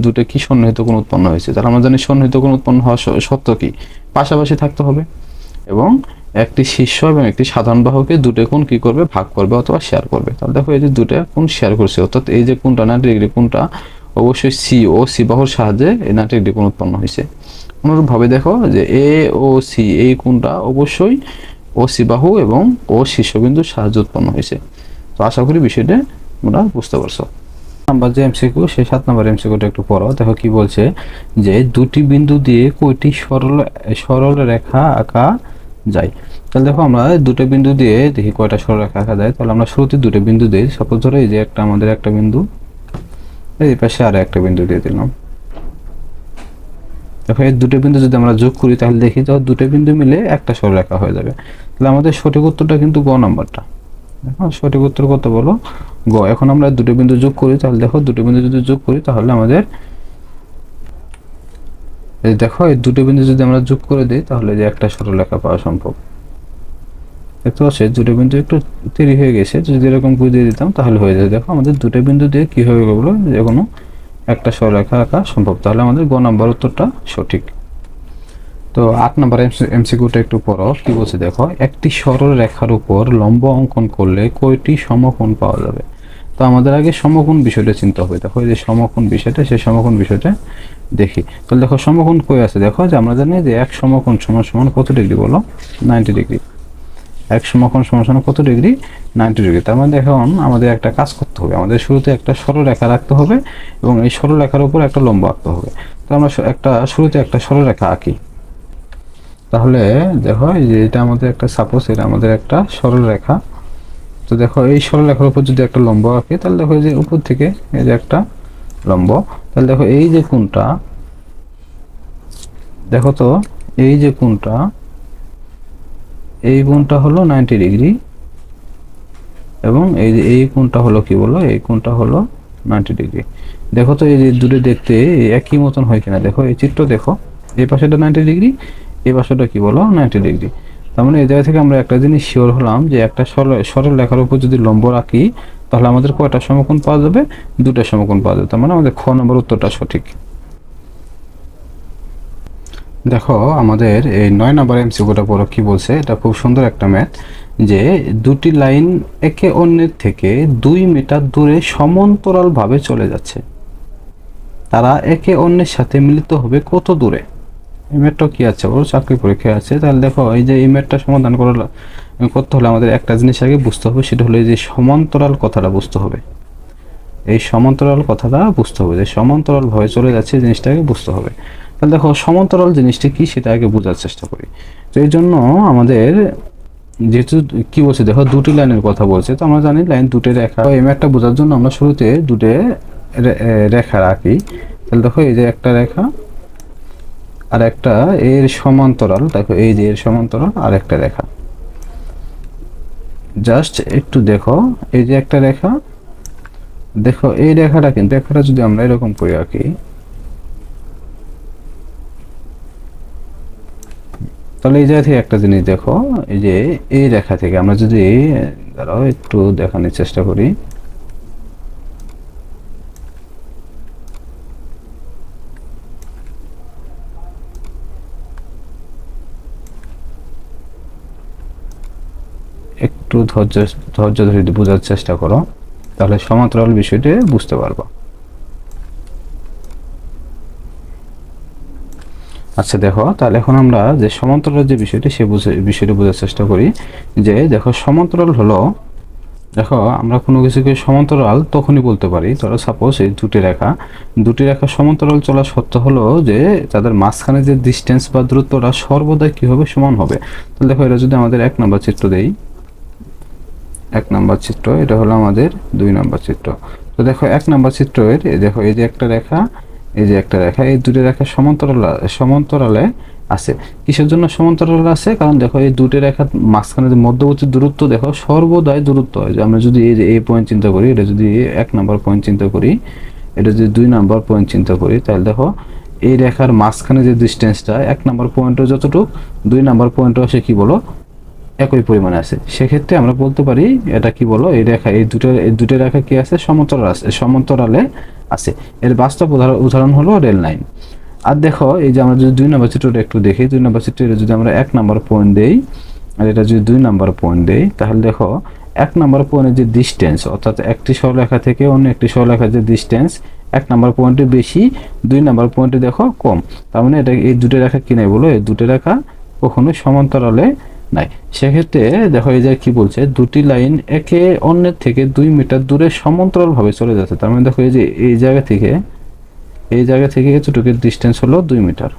দুটো কি সন্নিহিত কোণ উৎপন্ন হয়েছে। তাহলে আমরা জানি সন্নিহিত কোণ উৎপন্ন হওয়া সত্য কি? পাশাপাশি থাকতে হবে, এবং একটি শীর্ষ এবং একটি সাধারণ বাহুকে দুটো কোণ কি করবে? ভাগ করবে অথবা শেয়ার করবে। তাহলে দেখো এই যে দুটো কোণ শেয়ার করছে, অর্থাৎ এই যে কোণটা 90 ডিগ্রি কোণটা অবশ্যই সি ও সি বাহুর সাহায্যে এই 90 ডিগ্রি কোণ উৎপন্ন হয়েছে। অনুরূপভাবে দেখো যে এ ও সি, এই কোণটা অবশ্যই ও সি বাহু এবং ও শীর্ষবিন্দুর সাহায্যে উৎপন্ন হয়েছে। তো আশা করি বিষয়টা তোমরা বুঝতে পারছো। নাম্বার যে এমসিকিউ, সেই 7 নম্বর এমসিকিউটা একটু পড়ো। দেখো কি বলছে, যে দুটি বিন্দু দিয়ে কয়টি সরল রেখা আঁকা যায়? তাহলে দেখো আমরা দুটো বিন্দু দিয়ে দেখি কয়টা সরল রেখা আঁকা যায়। তাহলে আমরা শুরুতে দুটো বিন্দু দিই। সাপোজ ধরো এই যে একটা আমাদের একটা বিন্দু, এই পাশে আরো একটা বিন্দু দিয়ে দিলাম। দেখো এই দুটো বিন্দু যদি আমরা যোগ করি তাহলে দেখি তো দুটো বিন্দু মিলে একটা সরলরেখা হয়ে যাবে। তাহলে আমাদের সঠিক উত্তরটা কিন্তু গ নাম্বারটা। দেখো সঠিক উত্তর কত বলো? গ। এখন আমরা দুটো বিন্দু যোগ করি, তাহলে দেখো দুটো বিন্দু যদি যোগ করি তাহলে আমাদের দেখো এই দুটো বিন্দু যদি আমরা যোগ করে দিই তাহলে যে একটা সরলরেখা পাওয়া সম্ভব। দেখতে পাচ্ছ দুটো বিন্দু একটু তৈরি হয়ে গেছে, যদি এরকম বুঝিয়ে দিতাম তাহলে হয়ে যায়। দেখো আমাদের দুটো বিন্দু দিয়ে কি হয়ে গেলো, যে কোনো একটা সরলরেখা আঁকা সম্ভব। তাহলে আমাদের গ নাম্বার উত্তরটা সঠিক। তো 8 নম্বর এমসিকিউটা একটু পড়ো, কি বলছে দেখো, একটি সরল রেখার উপর লম্ব অঙ্কন করলে কয়টি সমকোণ পাওয়া যাবে। তো আমাদের আগে সমকোণ বিষয়টা চিন্তা হবে। দেখো এই যে সমকোণ বিষয়টা, সেই সমকোণ বিষয়টা দেখি। তাহলে দেখো সমকোণ কই আছে, দেখো যে আমরা জানি যে এক সমকোণ সমান সমান কত ডিগ্রি বলো, 90 ডিগ্রি। এক সমকোণ সমান সমান কত ডিগ্রি, 90 ডিগ্রি। তার মানে এখন আমাদের একটা কাজ করতে হবে, আমাদের শুরুতে একটা সরলরেখা রাখতে হবে এবং এই সরলরেখার উপর একটা লম্ব আঁকতে হবে। তো আমরা শুরুতে একটা সরলরেখা আঁকি। তাহলে দেখো এই যে এটা আমাদের একটা, সাপোজ এটা আমাদের একটা সরলরেখা। তো দেখো এই সরলরেখার উপর যদি একটা লম্ব আঁকি, তাহলে দেখো এই যে উপর থেকে এই যে একটা লম্ব, তাহলে দেখো এই যে কোণটা, দেখো তো এই যে কোণটা, এই কোণটা হলো 90 ডিগ্রি এবং এই যে এই কোণটা হলো কি বলো, এই কোণটা হলো 90 ডিগ্রি। দেখো তো এই যে দুটো দেখতে একই মতন হয় কিনা, দেখো এই চিত্র দেখো, এই পাশেটা 90 ডিগ্রি, এই পাশেটা কি বলো 90 ডিগ্রি। তার মানে এই জায়গা থেকে আমরা একটা জিনিস শিওর হলাম যে একটা সরল রেখার উপর যদি লম্ব রাখি তাহলে আমাদের কয়টা সমকোণ পাওয়া যাবে, দুটো সমকোণ পাওয়া যাবে। তার মানে আমাদের খ নম্বর উত্তরটা সঠিক। দেখো আমাদের এই 9 নম্বর এমসিকিউটা পড়ো, কি বলছে, এটা খুব সুন্দর একটা ম্যাথ, যে দুটি লাইন একে অন্যের থেকে 2 মিটার দূরে সমান্তরালভাবে চলে যাচ্ছে, তারা একে অন্যের সাথে মিলিত হবে কত দূরে। এই ম্যাথটা কি আছে, ওর চাকরি পরীক্ষায় আছে। তাহলে দেখো এই যে এই ম্যাথটা সমাধান করতে হলে আমাদের একটা জিনিস আগে বুঝতে হবে, সেটা হলো এই যে সমান্তরাল কথাটা বুঝতে হবে। এই সমান্তরাল কথাটা বুঝতে হবে, যে সমান্তরালভাবে চলে যাচ্ছে জিনিসটাকে বুঝতে হবে। তাহলে দেখো সমান্তরাল জিনিসটা কি সেটা আগে বোঝার চেষ্টা করি। তো এই জন্য আমাদের যেহেতু কি বলছে দেখো দুটি লাইনের কথা বলছে, তো আমরা জানি লাইন দুটো রেখা, এই ম্যাথটা বোঝার জন্য আমরা শুরুতে দুটো রেখা রাখি। তাহলে দেখো এই যে একটা রেখা আর একটা এর সমান্তরাল, দেখো এই যে এর সমান্তরাল আর একটা রেখা। জাস্ট একটু দেখো এই যে একটা রেখা, দেখো এই রেখাটা কিন্তু রেখাটা যদি আমরা এরকম করে আঁকি, তাহলে এই জায়গা থেকে একটা জিনিস দেখো, এই যে এই রেখা থেকে আমরা যদি, দাঁড়াও একটু দেখানোর চেষ্টা করি, একটু ধৈর্য ধরে বোঝার চেষ্টা করো, তাহলে সমান্তরাল বিষয়টি বুঝতে পারবো। আচ্ছা দেখো, তাহলে এখন আমরা যে সমান্তরাল যে বিষয়টি বিষয়টি বোঝার চেষ্টা করি। যে দেখো সমান্তরাল হলো, দেখো আমরা কোনো কিছুকে সমান্তরাল তখনই বলতে পারি, ধরো সাপোজ এই দুটি রেখা সমান্তরাল চলা সত্য হলো যে তাদের মাঝখানে যে ডিস্টেন্স বা দূরত্বটা সর্বদা কি হবে, সমান হবে। তাহলে দেখো এটা যদি আমাদের 1 নম্বর চিত্র দেই, 1 নম্বর চিত্র, এটা হলো আমাদের 2 নম্বর চিত্র। তো দেখো 1 নম্বর চিত্রের দেখো এই যে একটা রেখা, এই যে একটা রেখা, এই দুটো রেখা সমান্তরালে আছে। কিসের জন্য সমান্তরালে আছে, কারণ দেখো এই দুটো রেখার মাঝখানে যে মধ্যবর্তী দূরত্ব দেখো সর্বদাই দূরত্ব হয়। যে আমরা যদি এই যে এই পয়েন্ট চিন্তা করি, এটা যদি 1 নম্বর পয়েন্ট চিন্তা করি, এটা যদি 2 নম্বর পয়েন্ট চিন্তা করি, তাহলে দেখো এই রেখার মাঝখানে যে ডিস্টেন্সটা 1 নম্বর পয়েন্টও যতটুকু, 2 নম্বর পয়েন্টও আসে কি বলো একই পরিমাণে আছে। সেক্ষেত্রে আমরা বলতে পারি এটা কি বলো, এই রেখা এই দুটো রেখা কি আছে, সমান্তরালে আছে। এর বাস্তব উদাহরণ হলো রেল লাইন। আর দেখো এই যে আমরা যদি 2 নম্বর চিত্রটা একটু দেখি, 2 নম্বর চিত্রে যদি আমরা 1 নম্বর পয়েন্ট দেই আর এটা যদি 2 নম্বর পয়েন্ট দেই, তাহলে দেখো 1 নম্বর পয়েন্টের যে ডিস্টেন্স, অর্থাৎ একটি সরলরেখা থেকে অন্য একটি সরলরেখার যে ডিস্টেন্স 1 নম্বর পয়েন্টে বেশি, 2 নম্বর পয়েন্টে দেখো কম। তার মানে এটা এই দুটো রেখা কি নাই বলো, এই দুটো রেখা কখনোই সমান্তরালে নাই। সেক্ষেত্রে দেখো এই যে কি বলছে, দুটি লাইন একে অন্যের থেকে 2 মিটার দূরে সমান্তরাল ভাবে চলে যাচ্ছে। তার মানে দেখো এই যে এই জায়গা থেকে এতটুকু ডিস্টেন্স হলো 2 মিটার,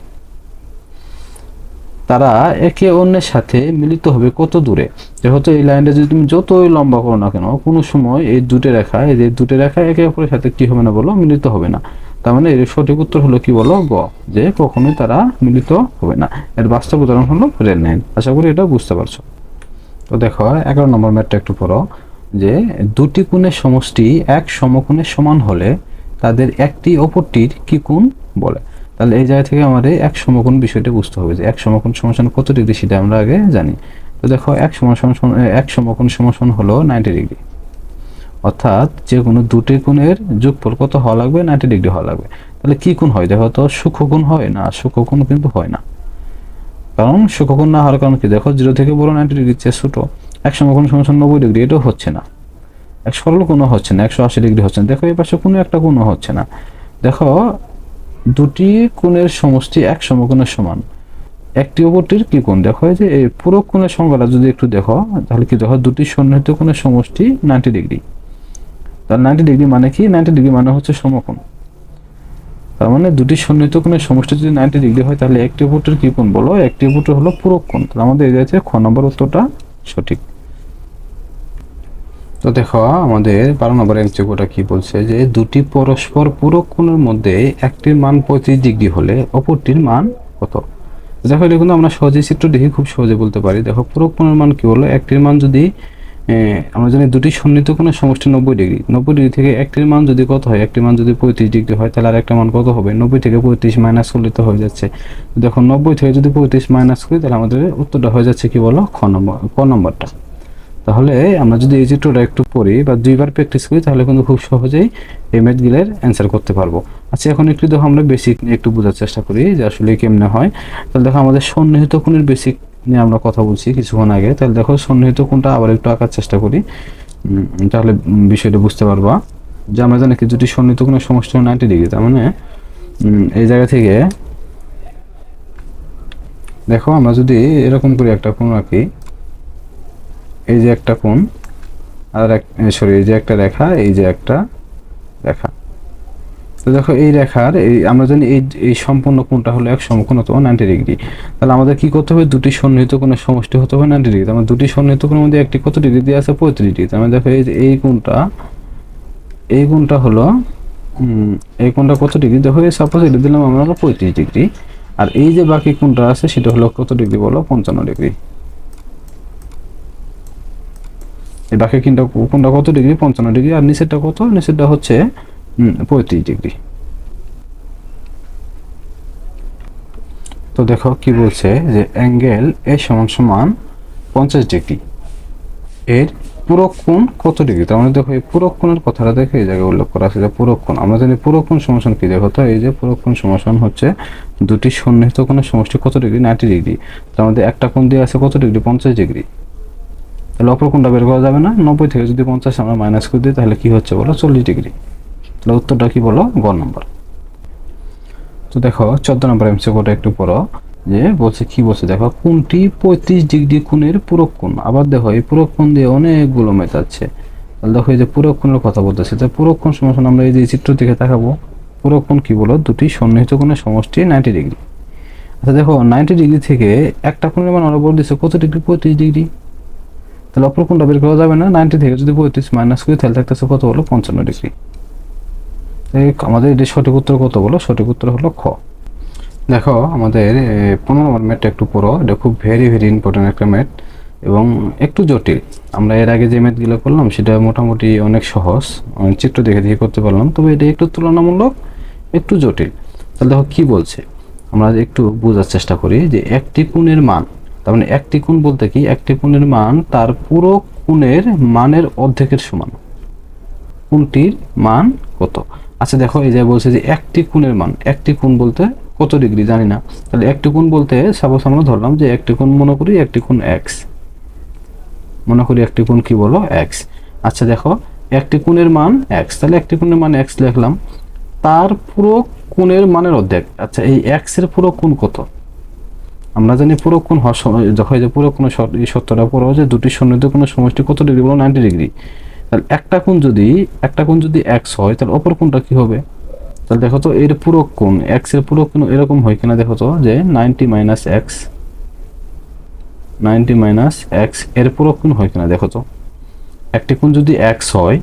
তারা একে অন্যের সাথে মিলিত হবে কত দূরে। যেহেতু এই লাইনটা যদি তুমি যতই লম্বা করো না কেন, কোনো সময় এই দুটো রেখা, এই যে দুটো রেখা একে অপরের সাথে কি হবে না বলো, মিলিত হবে না। তার মানে এর সঠিক উত্তর হলো কি বলো, গ, যে কখনোই তারা মিলিত হবে না। এর বাস্তব উদাহরণ হলো রেল লাইন। আশা করি এটা বুঝতে পারছো। তো দেখো 11 নম্বর ম্যাথটা একটু পড়ো, যে দুটি কোণের সমষ্টি এক সমকোণের সমান হলে তাদের একটি অপরটির কি কোণ বলে। তাহলে এই জায়গা থেকে আমাদের এক সমকোণ বিষয়টা বুঝতে হবে, যে এক সমকোণ সমান কত ডিগ্রি সেটা আমরা আগে জানি। তো দেখো এক সমকোণ সমান হলো 90 ডিগ্রি, অর্থাৎ যে কোনো দুটি কোণের যোগফল কত হওয়া লাগবে, 90 ডিগ্রি হওয়া লাগবে। তাহলে কি কোণ হয় দেখো তো, সূক্ষ্মকোণ হয় না, সূক্ষ্মকোণ কিন্তু হয় না। কারণ সূক্ষ্মকোণ না হওয়ার কারণ কি, দেখো 0 থেকে বড় 90 ডিগ্রির চেয়ে ছোট। এক সমকোণ সমান 90 ডিগ্রি, এটাও হচ্ছে না। এক সরল কোণও হচ্ছে না, 180 ডিগ্রি হচ্ছে না। দেখো এই পাশে কোনো একটা কোণও হচ্ছে না। দেখো দুটি কোণের সমষ্টি এক সমকোণের সমান, একটি অপরটির কি কোণ, দেখো এই যে এই পুরো কোণের সংখ্যাটা যদি একটু দেখো, তাহলে কি দেখো দুটি সন্নিহিত কোণের সমষ্টি 90 ডিগ্রি। তাহলে 90 ডিগ্রি মানে কি, 90 ডিগ্রি মানে হচ্ছে সমকোণ। তার মানে দুটি সন্নিহিত কোণের সমষ্টি যদি 90 ডিগ্রি হয়, তাহলে একটি অপরটির কি কোণ বলো, একটি অপরটির হলো পূরক কোণ। তাহলে আমাদের এই যে খ নম্বর উত্তরটা সঠিক। তো দেখো আমাদের 12 নম্বর এমসিকিউটা কি বলছে, যে দুটি পরস্পর পূরক কোণের মধ্যে একটির মান 35 ডিগ্রি হলে অপরটির মান কত। দেখো এটা কিন্তু আমরা সহজে চিত্র দেখে খুব সহজে বলতে পারি। দেখো পূরক কোণের মান কি হলো, একটির মান যদি আমরা জানি দুটি সন্নিহিত কোণের সমষ্টি 90 ডিগ্রি, 90 ডিগ্রি থেকে একটির মান যদি কত হয়, একটির মান যদি 35 ডিগ্রি হয়, তাহলে আর একটা মান কত হবে, 90 থেকে 35 মাইনাস করলে তো হয়ে যাচ্ছে। দেখো 90 থেকে যদি 35 মাইনাস করি, তাহলে আমাদের উত্তরটা হয়ে যাচ্ছে কি বলো, ক নম্বরটা। তাহলে আমরা যদি এই চিত্রটা একটু পড়ি বা দুইবার প্র্যাকটিস করি, তাহলে কিন্তু খুব সহজেই এই ম্যাথগুলোর অ্যান্সার করতে পারবো। আচ্ছা এখন একটু দেখো আমরা বেসিক নিয়ে একটু বোঝার চেষ্টা করি যে আসলে কেমনে হয়। তাহলে দেখো আমাদের সন্নিহিত কোণের বেসিক নিয়ে আমরা কথা বলছি কিছুক্ষণ আগে। তাহলে দেখো সন্নিহিত কোণটা আবার একটু আঁকার চেষ্টা করি, তাহলে বিষয়টা বুঝতে পারবা। যে আমরা জানি কি দুটি সন্নিহিত কোণের সমষ্টি 90 ডিগ্রি, তার মানে এই জায়গা থেকে দেখো আমরা যদি এরকম করে একটা কোণ আঁকি, এই যে একটা কোণ আর এই যে একটা রেখা, এই যে একটা রেখা। তো দেখো এই রেখার এই আমরা জানি এই সম্পূর্ণ কোণটা হলো এক সমকোণ অথবা 90 ডিগ্রি। তাহলে আমাদের কি করতে হবে, দুটি সন্নিহিত কোণের সমষ্টি হতে হবে 90 ডিগ্রি। আমরা দুটি সন্নিহিত কোণের মধ্যে একটি কত ডিগ্রি দিয়ে আছে, 35 ডিগ্রি। আমরা দেখো এই যে এই কোণটা হলো এই কোণটা কত ডিগ্রি, দেখো এই সাপোজ এটা দিলাম আমরা 35 ডিগ্রি। আর এই যে বাকি কোণটা আছে সেটা হলো কত ডিগ্রি বলো, 55 ডিগ্রি। এই বাকি কোণটা কত ডিগ্রি, 55 ডিগ্রি। আর নিচেরটা কত, নিচেরটা হচ্ছে 35 ডিগ্রি। তো দেখো কি বলছে, যে অ্যাঙ্গেল এ সমান সমান 50 ডিগ্রি এর পূরক কোণ কত ডিগ্রি। তার মানে দেখো এই পূরক কোণের কথাটা দেখো এই জায়গায় উল্লেখ করা আছে, যে পূরক কোণ। আমরা জানি পূরক কোণ সমান কি, দেখো তো এই যে পূরক কোণ সমান হচ্ছে দুটি সন্নিহিত কোণের সমষ্টি কত ডিগ্রি, 90 ডিগ্রি। তার মধ্যে একটা কোণ দিয়ে আছে কত ডিগ্রি, 50 ডিগ্রি। তাহলে অপর কোণটা বের করা যাবে না, 90 থেকে যদি 50 আমরা মাইনাস করে দিই, তাহলে কি হচ্ছে বলো, 40 ডিগ্রি। তাহলে উত্তরটা কি বলো, গ নম্বর। তো দেখো 14 নম্বর এমসিকিউটা একটু পড়ো, যে বলছে কি বলছে, দেখো কোনটি 35 ডিগ্রি কোণের পূরক কোণ। আবার দেখো এই পূরক কোণ দিয়ে অনেকগুলো ম্যাথ আছে। তাহলে দেখো এই যে পূরক কোণের কথা বলতেছে, তো পূরক কোণ সমান আমরা এই যে চিত্র দিকে তাকাবো, পূরক কোণ কি বলো, দুটি সন্নিহিত কোণের সমষ্টি 90 ডিগ্রি। আচ্ছা দেখো 90 ডিগ্রি থেকে একটা কোণের মান আমরা বলে দিচ্ছে কত ডিগ্রি, 35 ডিগ্রি। তাহলে অপর কোণটা বের করা যাবে না, 90 থেকে যদি 35 মাইনাস করি, তাহলে থাকতেছে কত বলো, 55 ডিগ্রি। আমাদের এটি সঠিক উত্তর কত বলো, সঠিক উত্তর হলো খ। দেখো আমাদের 15 নম্বর ম্যাথটা একটু পড়ো, এটা খুব ভেরি ইম্পর্টেন্ট একটা ম্যাথ এবং একটু জটিল। আমরা এর আগে যে ম্যাথগুলো করলাম সেটা মোটামুটি অনেক সহজ, চিত্র দেখে দেখে করতে পারলাম, তবে এটা একটু তুলনামূলক একটু জটিল। তাহলে দেখো কি বলছে, আমরা একটু বোঝার চেষ্টা করি যে একটি কোণের মান, তার মানে একটি কোণ বলতে কি, একটি কোণের মান তার পুরো কোণের মানের অর্ধেকের সমান। কোণটির মান কত। আচ্ছা দেখো এই যে বলছে যে একটি কোণের মান, একটি কোণ বলতে কত ডিগ্রি জানি না। তাহলে একটি কোণ বলতে সাপোজ আমরা ধরলাম যে একটি কোণ মনে করি একটি কোণ এক্স, মনে করি একটি কোণ কি বলো, এক্স। আচ্ছা দেখো একটি কোণের মান এক্স, তাহলে একটি কোণের মান এক্স লিখলাম, তার পুরো কোণের মানের অর্ধেক। আচ্ছা এই এক্স এর পুরো কোণ কত, আমরা জানি পুরো কোণ হওয়ার সময় দেখো এই যে পুরো কোণের সত্যটা পুরো যে দুটি সন্নিহিত কোণের সমষ্টি কত ডিগ্রি বলো, 90 ডিগ্রি। তাহলে একটা কোণ যদি এক্স হয়, তাহলে অপর কোণটা কি হবে। তাহলে দেখো তো এর পুরো কোণ, এক্স এর পুরো কোণ এরকম হয় কিনা, দেখো তো যে 90 মাইনাস এক্স এর পুরো কোণ হয় কিনা, দেখো তো একটি কোণ যদি এক্স হয়,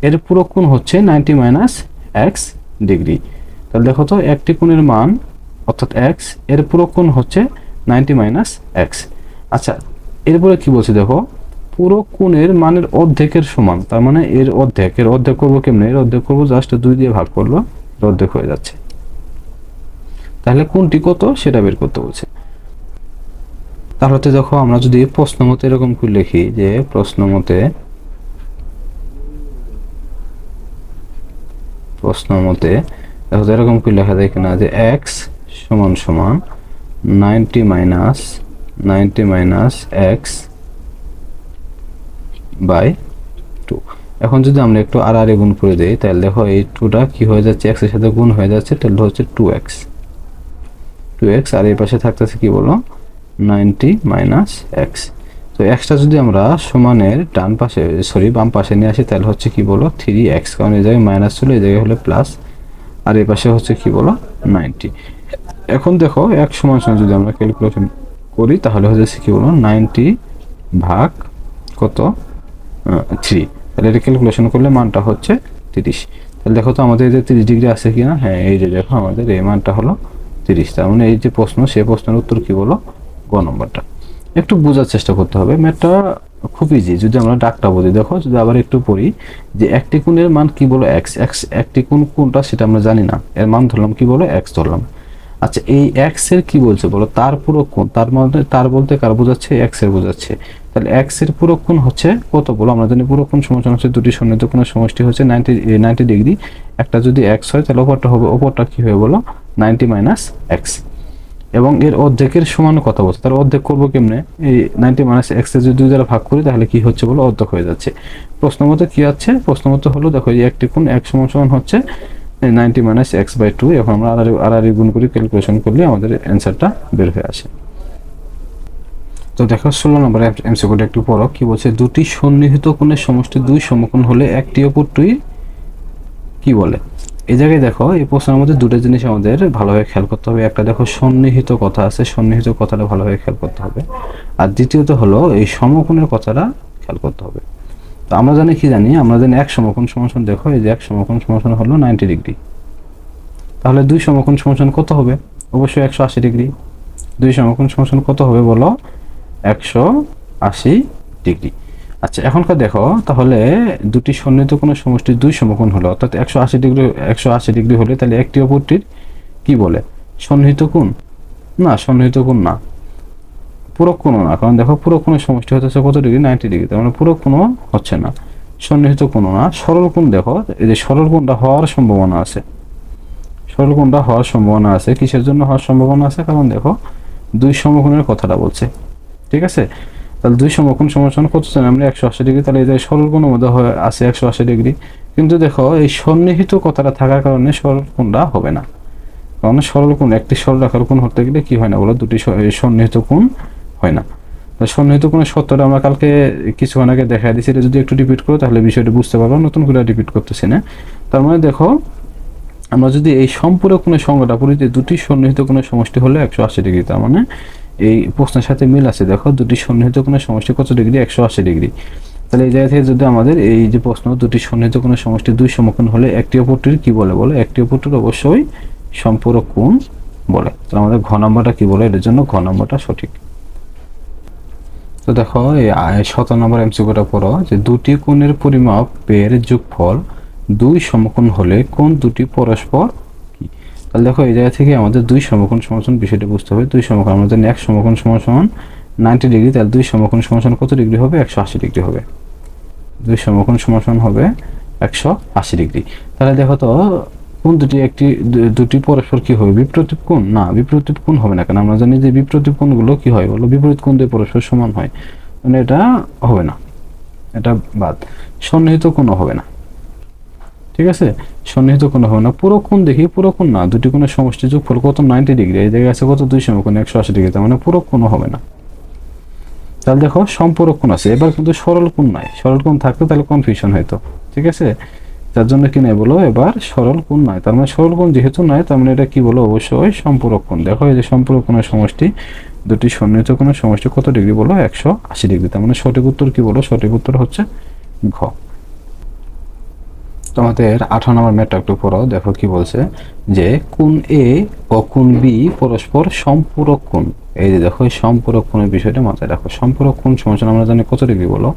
এর পুরো কোণ হচ্ছে 90 মাইনাস এক্স ডিগ্রি। তাহলে দেখো তো একটি কোণের মান অর্থাৎ এক্স, এর পুরো কোণ হচ্ছে 90 মাইনাস এক্স। আচ্ছা এরপরে কি বলছে, দেখো পুরো কোণের মানের অর্ধেকের সমান, তার মানে এর অর্ধেক করবো কেমনে, এর অর্ধেক করবো জাস্ট 2 দিয়ে ভাগ করবো, অর্ধেক হয়ে যাচ্ছে। তাহলে কোণটি কত সেটা বের করতে বলছে। তাহলে তো দেখো আমরা যদি প্রশ্ন মতে এরকম করে লিখি যে প্রশ্ন মতে দেখো তো এরকম করে লেখা যায় কিনা যে এক্স সমান সমান 90 মাইনাস এক্স বাই 2। এখন যদি আমরা একটু আর গুণ করে দেই তাহলে দেখো এই 2টা কি হয়ে যাচ্ছে, এক্স এর সাথে গুণ হয়ে যাচ্ছে, তাহলে হচ্ছে 2x আর এই পাশে থাকতেছে কি বলো 90 মাইনাস এক্স। তো এক্সটা যদি আমরা সমানের ডান পাশে বাম পাশে নিয়ে আসি তাহলে হচ্ছে কি বলো 3x, কারণ এই জায়গায় মাইনাস ছিল এই জায়গায় হলো প্লাস, আর এই পাশে হচ্ছে কি বলো 90। এখন দেখো এক সমান সমান যদি আমরা ক্যালকুলেশন করি তাহলে হচ্ছে কি বলো 90 ভাগ কত 3, তাহলে এটা ক্যালকুলেশন করলে মানটা হচ্ছে 30। তাহলে দেখো তো আমাদের এই যে 30 ডিগ্রি আছে কিনা, হ্যাঁ এই যে দেখো আমাদের এই মানটা হলো 30। তার মানে এই যে প্রশ্ন সেই প্রশ্নের উত্তর কি বলো গ নম্বরটা। একটু বোঝার চেষ্টা করতে হবে, ম্যাথটা খুব ইজি। যদি আমরা ডাকটা বুঝি, দেখো যদি আবার একটু পড়ি যে একটি কোণের মান কি বলো এক্স, একটি কোণ কোনটা সেটা আমরা জানি না, এর মান ধরলাম কি বলো এক্স ধরলাম। আচ্ছা এই এক্স এর কি বলছে বলো তার পুরো কোণ, তার মধ্যে তার বলতে কার বোঝাচ্ছে এক্স এর বোঝাচ্ছে, তাহলে এক্স এর পুরো কোণ হচ্ছে কত বলো, আমরা জানি পুরো কোণ সমান হচ্ছে দুটি সন্নিহিত কোণের সমষ্টি হচ্ছে 90 ডিগ্রি। একটা যদি এক্স হয় তাহলে ওপরটা কি হবে বলো 90 মাইনাস এক্স, এবং এর অর্ধেকের সমান কথা বলছে, তার অর্ধেক করবো কেমনে, এই 90 মাইনাস এক্স এর যদি 2 দ্বারা ভাগ করি তাহলে কি হচ্ছে বলো অর্ধেক হয়ে যাচ্ছে। প্রশ্ন মতো কি আছে, প্রশ্ন মতো হলো দেখো এই একটি কোণ এক সমান হচ্ছে 90 মাইনাস এক্স বাই 2। এখন আমরা আর গুণ করি, ক্যালকুলেশন করলে আমাদের অ্যান্সারটা বের হয়ে আসে। তো দেখো 16 নম্বর এমসিকিউটা একটু পড়ো, কি বলছে দুটি সন্নিহিত কোণের সমষ্টি দুই সমকোণ হলে একটি অপরটি কি বলে। এই জায়গায় দেখো এই প্রশ্নের মধ্যে দুটো জিনিস আমাদের ভালোভাবে খেয়াল করতে হবে। একটা দেখো সন্নিহিত কথা আছে, সন্নিহিত কথাটা ভালোভাবে খেয়াল করতে হবে, আর দ্বিতীয়ত হলো এই সমকোণের কথাটা খেয়াল করতে হবে। তো আমরা জানি কি জানি, আমরা জানি এক সমকোণ সমান দেখো এই যে এক সমকোণ সমান হলো 90 ডিগ্রি, তাহলে দুই সমকোণ সমান কত হবে, অবশ্যই 180 ডিগ্রি। দুই সমকোণ সমান কত হবে বলো 180 ডিগ্রি। আচ্ছা এখনকার দেখো তাহলে দুটি সন্নিহিত কোণের সমষ্টি দুই সমকোণ হলো, অর্থাৎ 180 ডিগ্রি হলে তাহলে একটি অপরটির কি বলে সন্নিহিত কোণ, না সন্নিহিত কোণ না, পুরো কোণও না, কারণ দেখো পুরো কোণের সমষ্টি হচ্ছে কত ডিগ্রি 90 ডিগ্রি, তার মানে পুরো কোণও হচ্ছে না, সন্নিহিত কোণও না। সরল কোণ দেখো এই যে সরল কোণটা হওয়ার সম্ভাবনা আছে, সরল কোণটা হওয়ার সম্ভাবনা আছে, কিসের জন্য হওয়ার সম্ভাবনা আছে, কারণ দেখো দুই সমকোণের কথাটা বলছে, ঠিক আছে। তাহলে দুই সমকোণ সমান কত জানি আমরা 180 ডিগ্রি, তাহলে এই যে সরল কোণের মধ্যে আছে 180 ডিগ্রি, কিন্তু দেখো এই সন্নিহিত কথাটা থাকার কারণে সরল কোণটা হবে না, কারণ সরল কোণ একটি সরলরেখার কোণ হতে গেলে কি হয় না বলো দুটি সন্নিহিত কোণ হয় না। সন্নিহিত কোণের সত্যটা আমরা কালকে কিছুক্ষণ আগে দেখা দিচ্ছি, এটা যদি একটু রিপিট করো তাহলে বিষয়টা বুঝতে পারবো, নতুন করে রিপিট করতেছি না। তার মানে দেখো আমরা যদি এই সম্পূরক কোণের সংজ্ঞাটা পড়ি যে দুটি সন্নিহিত কোণের সমষ্টি হলো 180 ডিগ্রি, তার মানে এই প্রশ্নের সাথে মিল আছে, দেখো দুটি সন্নিহিত কোণের সমষ্টি কত ডিগ্রি 180 ডিগ্রি। তাহলে এই জায়গা থেকে যদি আমাদের এই যে প্রশ্ন দুটি সন্নিহিত কোণের সমষ্টি দুই সমকোণ হলে একটি অপরটির কি বলে বলো, একটি অপরটির অবশ্যই সম্পূরক কোণ বলে। তাহলে আমাদের ঘ নাম্বারটা কি বলে, এর জন্য ঘ নাম্বারটা সঠিক। তো দেখো এই 17 নম্বর এমসিকিউটা পড়ো যে দুটি কোণের পরিমাপের যোগফল দুই সমকোণ হলে কোণ দুটি পরস্পর কি। তাহলে দেখো এই জায়গা থেকে আমাদের দুই সমকোণ সমান বিষয়টা বুঝতে হবে। দুই সমকোণ আমরা জানি এক সমকোণ সমান 90 ডিগ্রি, তাহলে দুই সমকোণ সমান কত ডিগ্রি হবে 180 ডিগ্রি হবে, দুই সমকোণ সমান হবে 180 ডিগ্রি। তাহলে দেখো তো কোণ দুটি দুটি পরস্পর কি হবে বিপরীত কোণ, না বিপরীত কোণ হবে না, কারণ আমরা জানি যে বিপরীত কোণগুলো কি হয় বলো বিপরীত কোণ দুই পরস্পর সমান হয়, মানে এটা হবে না, এটা বাদ। সন্নিহিত কোণও হবে না, ঠিক আছে, সন্নিহিত কোণ হবে না। পুরো কোণ দেখি, পুরো কোণ না, দুটি কোণের সমষ্টি যোগফল কত 90 ডিগ্রি, এই জায়গায় আছে কত দুই সমকোণ 180 ডিগ্রি, তার মানে পুরো কোণও হবে না। তাহলে দেখো সম্পূরক কোণ আছে, এবার কিন্তু সরল কোণ নাই, সরল কোণ থাকতো তাহলে কনফিউশন হইতো, ঠিক আছে, তার জন্য কি নাই বলো এবার সরল কোণ নাই, তার মানে সরল কোণ যেহেতু নাই তার মানে এটা কি বলো অবশ্যই সম্পূরক কোণ। দেখো এই যে সম্পূরক কোণের সমষ্টি দুটি সন্নিহিত কোণের সমষ্টি কত ডিগ্রি বলো 180 ডিগ্রি, তার মানে সঠিক উত্তর কি বলো, সঠিক উত্তর হচ্ছে ঘ। তোমাদের 18 নম্বর ম্যাথটা একটু পড়ো, দেখো কি বলছে যে কোণ এ ও কোণ বি পরস্পর সম্পূরক কোণ। এই যে দেখো এই সম্পূরক কোণের বিষয়টা মাথায় রাখো, সম্পূরক কোণ সমান আমরা জানি কত ডিগ্রি বলো,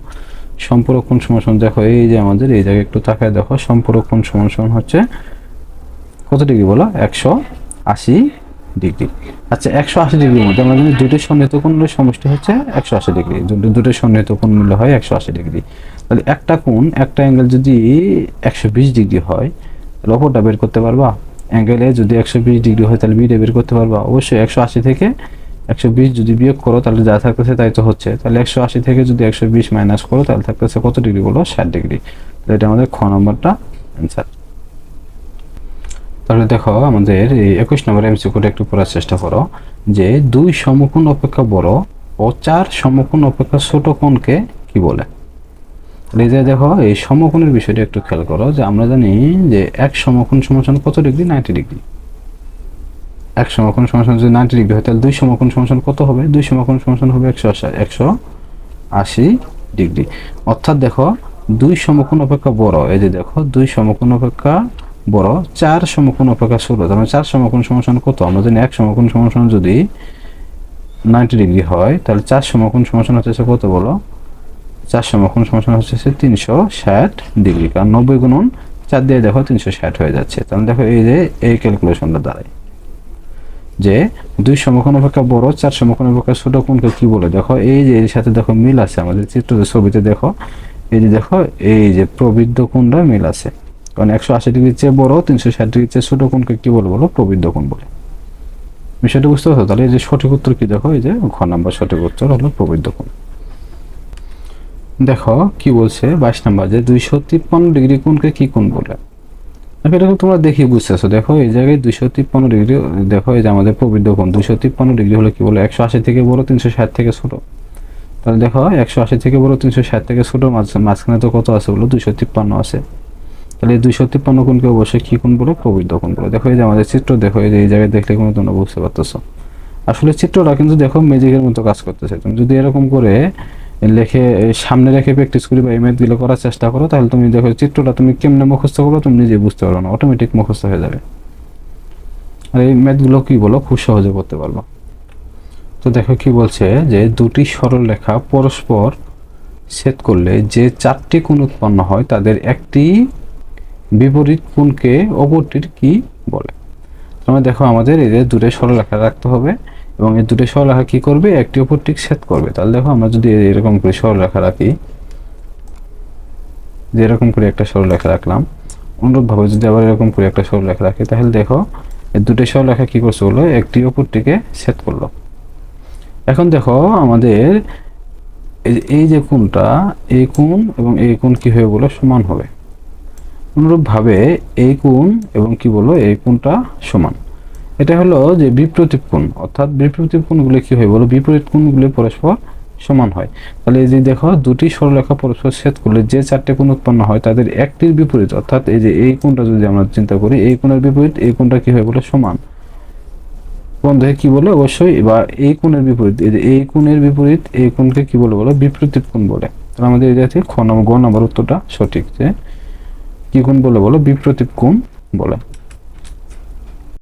সম্পূরক কোণ সমান দেখো এই যে আমাদের এই জায়গায় একটু তাকায় দেখো সম্পূরক কোণ সমান হচ্ছে কত ডিগ্রি বলো 180 ডিগ্রি। আচ্ছা 180 ডিগ্রির মধ্যে আমরা জানি দুটো সন্নিহিত কোণের সমষ্টি হচ্ছে 180 ডিগ্রি, দুটো সন্নিহিত কোণ মিলে হয় 180 ডিগ্রি। তাহলে একটা কোণ, একটা অ্যাঙ্গেল যদি 120 ডিগ্রি হয় তাহলে অপরটা বের করতে পারবা? অ্যাঙ্গেলে যদি 120 ডিগ্রি হয় তাহলে বিটা বের করতে পারবা? অবশ্যই 180 থেকে 120 যদি বিয়োগ করো তাহলে যা থাকতেছে তাই তো হচ্ছে। তাহলে 180 থেকে যদি 120 মাইনাস করো তাহলে থাকতেছে কত ডিগ্রি বলো? 60 ডিগ্রি। তো এটা আমাদের খ নম্বরটা অ্যান্সার। তাহলে দেখো আমাদের এই 21 নম্বর এমসিকিউটা একটু পড়ার চেষ্টা করো যে 2 সমকোণ অপেক্ষা বড় ও 4 সমকোণ অপেক্ষা ছোট কোণকে কি বলে? এই যে দেখো এই সমকোণের বিষয়টা একটু খেয়াল করো যে আমরা জানি যে এক সমকোণ সমান কত ডিগ্রি? 90 ডিগ্রি। এক সমকোণ সমান যদি 90 ডিগ্রি হয় তাহলে 2 সমকোণ সমান কত হবে? 2 সমকোণ সমান হবে 180 ডিগ্রি। অর্থাৎ দেখো 2 সমকোণ অপেক্ষা বড়, এই যে দেখো 2 সমকোণ অপেক্ষা বড় 4 সমকোণ অপেক্ষা ছোট। তার মানে 4 সমকোণ সমান কত? আমরা জানি এক সমকোণ সমান যদি 90 ডিগ্রি হয় তাহলে 4 সমকোণ সমান হচ্ছে কত বলো? 4 সমকোণ সমান হচ্ছে 360 ডিগ্রি, কারণ 90 গুণন 4 দিয়ে দেখো 360 হয়ে যাচ্ছে। তাহলে দেখো এই যে এই ক্যালকুলেশনটা দাঁড়ায় যে 2 সমকোণ অপেক্ষা বড় 4 সমকোণ অপেক্ষা ছোট কোণকে কি বলে? দেখো এই যে এর সাথে দেখো মিল আছে আমাদের চিত্রতে, ছবিতে দেখো এই যে দেখো এই যে প্রবৃদ্ধ কোণটা মিল আছে, কারণ 180 ডিগ্রির চেয়ে বড় 360 ডিগ্রির চেয়ে ছোট কোণকে কি বলে বলো? প্রবৃদ্ধ কোণ বলে। বিষয়টা বুঝতে পারছো? তাহলে এই যে সঠিক উত্তর কি? দেখো এই যে ঘ নাম্বার সঠিক উত্তর হলো প্রবৃদ্ধ কোণ। দেখো কি বলছে 22 নাম্বার যে 253 ডিগ্রি কোণকে কি কোণ বলে? এটা তোমরা দেখি বুঝতেছো। দেখো এই জায়গায় 253 ডিগ্রি, দেখো এই যে আমাদের প্রবৃদ্ধ কোণ 253 ডিগ্রি হলে কি বলে? 180 থেকে বড় 360 থেকে ছোট। তাহলে দেখো 180 থেকে বড় 360 থেকে ছোট, মাঝখানে তো কত আছে বলো? 253 আছে। তাহলে এই 253 কোণকে অবশ্যই কি কোণ বলে? প্রবৃদ্ধ কোণ বলে। দেখো এই যে আমাদের চিত্র, দেখো এই যে এই জায়গায় দেখলে কোনো তোমরা বুঝতে পারতেছো। আসলে চিত্রটা কিন্তু দেখো ম্যাজিকের মতো কাজ করতেছে। তুমি যদি এরকম করে লেখে সামনে রেখে প্র্যাকটিস করি বা এই ম্যাথগুলো করার চেষ্টা করো তাহলে তুমি দেখো চিত্রটা তুমি কেমনে মুখস্থ করো তুমি নিজে বুঝতে পারো না, অটোমেটিক মুখস্থ হয়ে যাবে। আর এই ম্যাথগুলো কি বলো? খুব সহজে করতে পারবো। তো দেখো কি বলছে যে দুটি সরল রেখা পরস্পর ছেদ করলে যে 4টি কোণ উৎপন্ন হয় তাদের একটি বিপরীত কোণকে অপরটির কি বলে? তোমরা দেখো আমাদের এই যে দুটো সরলরেখা রাখতে হবে এবং এই দুটো সরলরেখা কি করবে? একটি অপরটি ছেদ করবে। তাহলে দেখো আমরা যদি এরকম করে সরলরেখা রাখি, যে এরকম করে একটা সরলরেখা রাখলাম, অনুরূপভাবে যদি আবার এরকম করে একটা সরলরেখা রাখি তাহলে দেখো এই দুটো সরলরেখা কি করছে হলো? একটি অপরটিকে ছেদ করলো। এখন দেখো আমাদের এই যে কোণটা, এই কোণ এবং এই কোণ কি হয়ে বলো? সমান হবে। অনুরূপভাবে এই কোণ এবং কি বলো? এই কোণটা সমান। এটা হলো যে বিপরীত কোণ, অর্থাৎ বিপরীত কোণগুলো কি হয় বলো? বিপরীত কোণগুলো পরস্পর সমান হয়। তাহলে এই যে দেখো দুটি সরলরেখা পরস্পর ছেদ করলে যে 4টে কোণ উৎপন্ন হয় তাদের একটির বিপরীত, অর্থাৎ এই যে এই কোণটা যদি আমরা চিন্তা করি এই কোণের বিপরীত এই কোণটা কি হয় বলে? সমান। কোণ দেখে কি বলে? অবশ্যই বা এই কোণের বিপরীত, এই যে এই কোণের বিপরীত এই কোণকে কি বলে বলো? বিপরীত কোণ বলে। তাহলে আমাদের এই জাতীয় খ নম্বর গ নম্বর উত্তরটা সঠিক, যে কি কোণ বলে বলো? বিপরীত কোণ বলে।